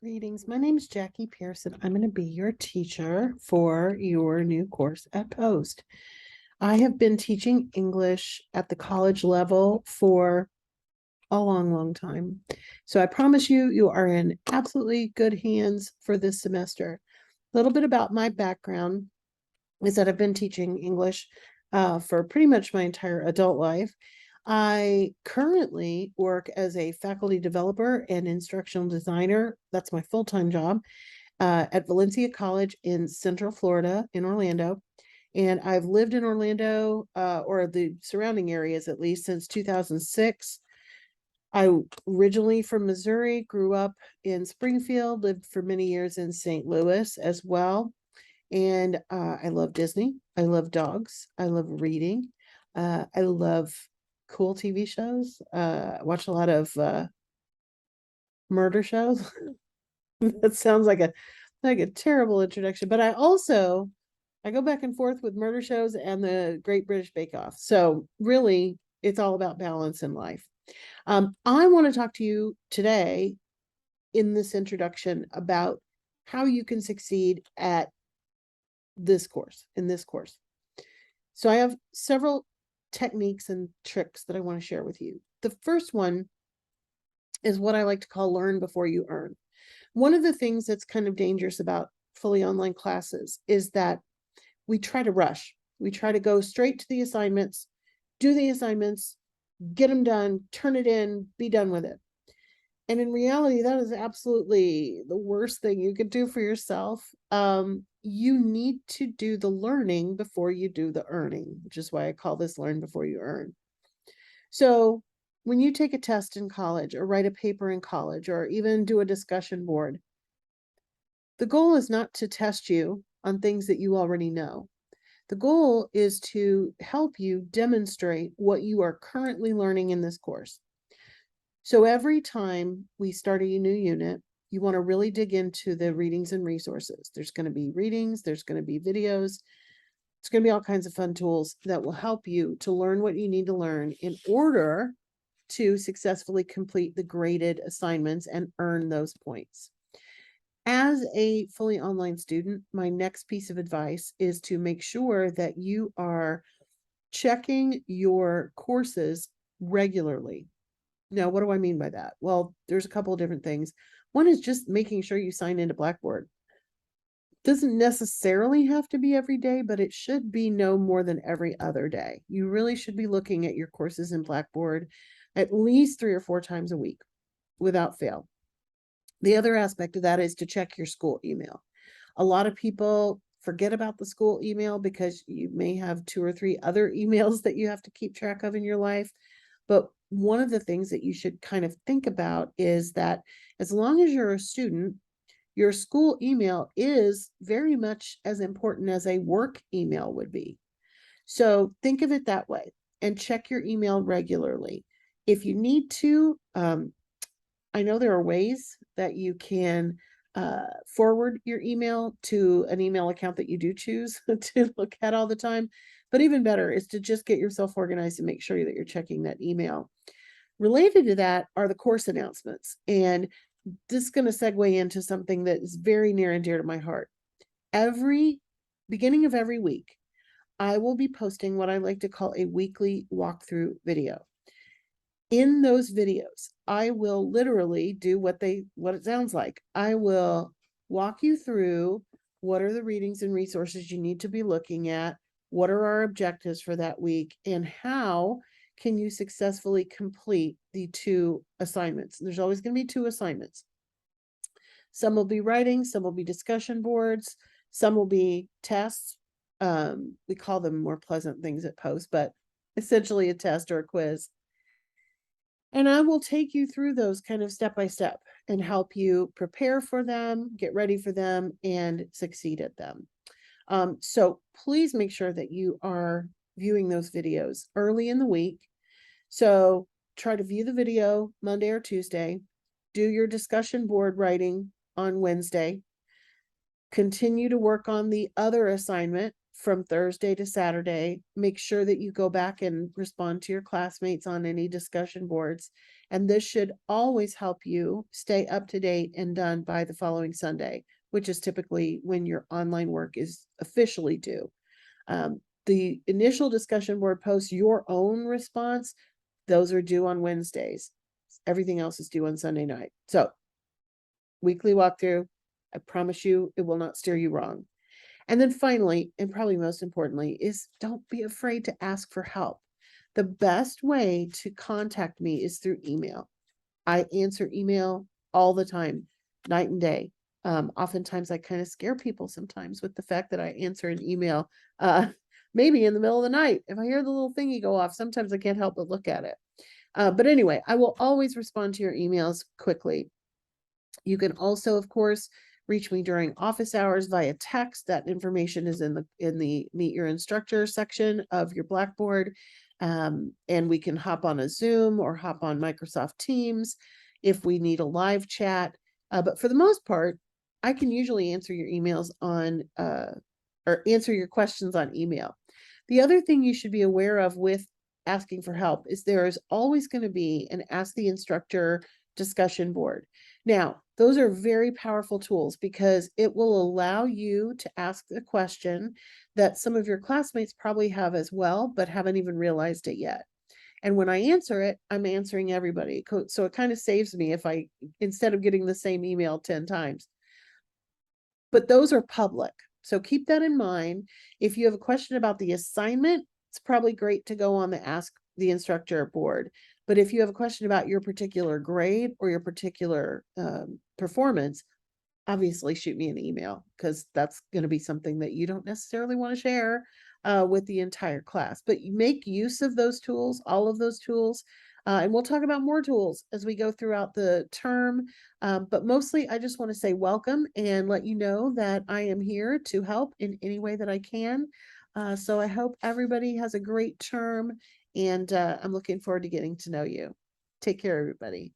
Greetings. My name is Jackie Pearson. I'm going to be your teacher for your new course at Post. I have been teaching English at the college level for a long, long time. So I promise you, you are in absolutely good hands for this semester. A little bit about my background is that I've been teaching English for pretty much my entire adult life. I currently work as a faculty developer and instructional designer. That's my full-time job at Valencia College in Central Florida in Orlando. And I've lived in Orlando or the surrounding areas at least since 2006. I originally from Missouri, grew up in Springfield, lived for many years in St. Louis as well. And I love Disney. I love dogs. I love reading. I love cool TV shows. I watch a lot of murder shows. That sounds like a terrible introduction, but I go back and forth with murder shows and the Great British Bake Off. So really, it's all about balance in life. I want to talk to you today in this introduction about how you can succeed at in this course. So I have several techniques and tricks that I want to share with you. The first one is what I like to call learn before you earn. One of the things that's kind of dangerous about fully online classes is that we try to rush. We try to go straight to the assignments, do the assignments, get them done, turn it in, be done with it. And in reality, that is absolutely the worst thing you could do for yourself. You need to do the learning before you do the earning, which is why I call this learn before you earn. So when you take a test in college or write a paper in college or even do a discussion board, the goal is not to test you on things that you already know. The goal is to help you demonstrate what you are currently learning in this course. So every time we start a new unit, you want to really dig into the readings and resources. There's going to be readings, there's going to be videos, it's going to be all kinds of fun tools that will help you to learn what you need to learn in order to successfully complete the graded assignments and earn those points. As a fully online student, my next piece of advice is to make sure that you are checking your courses regularly. Now, what do I mean by that? Well, there's a couple of different things. One is just making sure you sign into Blackboard. Doesn't necessarily have to be every day, but it should be no more than every other day. You really should be looking at your courses in Blackboard at least 3 or 4 times a week without fail. The other aspect of that is to check your school email. A lot of people forget about the school email because you may have 2 or 3 other emails that you have to keep track of in your life. But one of the things that you should kind of think about is that as long as you're a student, your school email is very much as important as a work email would be. So think of it that way and check your email regularly. If you need to, I know there are ways that you can forward your email to an email account that you do choose to look at all the time. But even better is to just get yourself organized and make sure that you're checking that email. Related to that are the course announcements. And this is going to segue into something that is very near and dear to my heart. Every beginning of every week, I will be posting what I like to call a weekly walkthrough video. In those videos, I will literally do what it sounds like. I will walk you through what are the readings and resources you need to be looking at, what are our objectives for that week, and how can you successfully complete the 2 assignments. There's always going to be 2 assignments. Some will be writing, some will be discussion boards, some will be tests. We call them more pleasant things at Post, but essentially a test or a quiz. And I will take you through those kind of step by step and help you prepare for them, get ready for them, and succeed at them. So please make sure that you are viewing those videos early in the week. So try to view the video Monday or Tuesday, do your discussion board writing on Wednesday, continue to work on the other assignment from Thursday to Saturday. Make sure that you go back and respond to your classmates on any discussion boards. And this should always help you stay up to date and done by the following Sunday, which is typically when your online work is officially due. The initial discussion board posts, your own response, those are due on Wednesdays. Everything else is due on Sunday night. So weekly walkthrough, I promise you it will not steer you wrong. And then finally, and probably most importantly, is don't be afraid to ask for help. The best way to contact me is through email. I answer email all the time, night and day. Oftentimes I kind of scare people sometimes with the fact that I answer an email, maybe in the middle of the night. If I hear the little thingy go off, sometimes I can't help but look at it. But anyway, I will always respond to your emails quickly. You can also, of course, reach me during office hours via text. That information is in the Meet Your Instructor section of your Blackboard. And we can hop on a Zoom or hop on Microsoft Teams if we need a live chat. But for the most part, I can usually answer your emails on or answer your questions on email. The other thing you should be aware of with asking for help is there is always going to be an Ask the Instructor discussion board. Now, those are very powerful tools because it will allow you to ask a question that some of your classmates probably have as well, but haven't even realized it yet. And when I answer it, I'm answering everybody. So it kind of saves me if instead of getting the same email 10 times. But those are public. So keep that in mind. If you have a question about the assignment, it's probably great to go on the Ask the Instructor board. But if you have a question about your particular grade or your particular performance, obviously shoot me an email because that's going to be something that you don't necessarily want to share with the entire class. But you make use of those tools, all of those tools. And we'll talk about more tools as we go throughout the term. But mostly, I just want to say welcome and let you know that I am here to help in any way that I can. So I hope everybody has a great term, and I'm looking forward to getting to know you. Take care, everybody.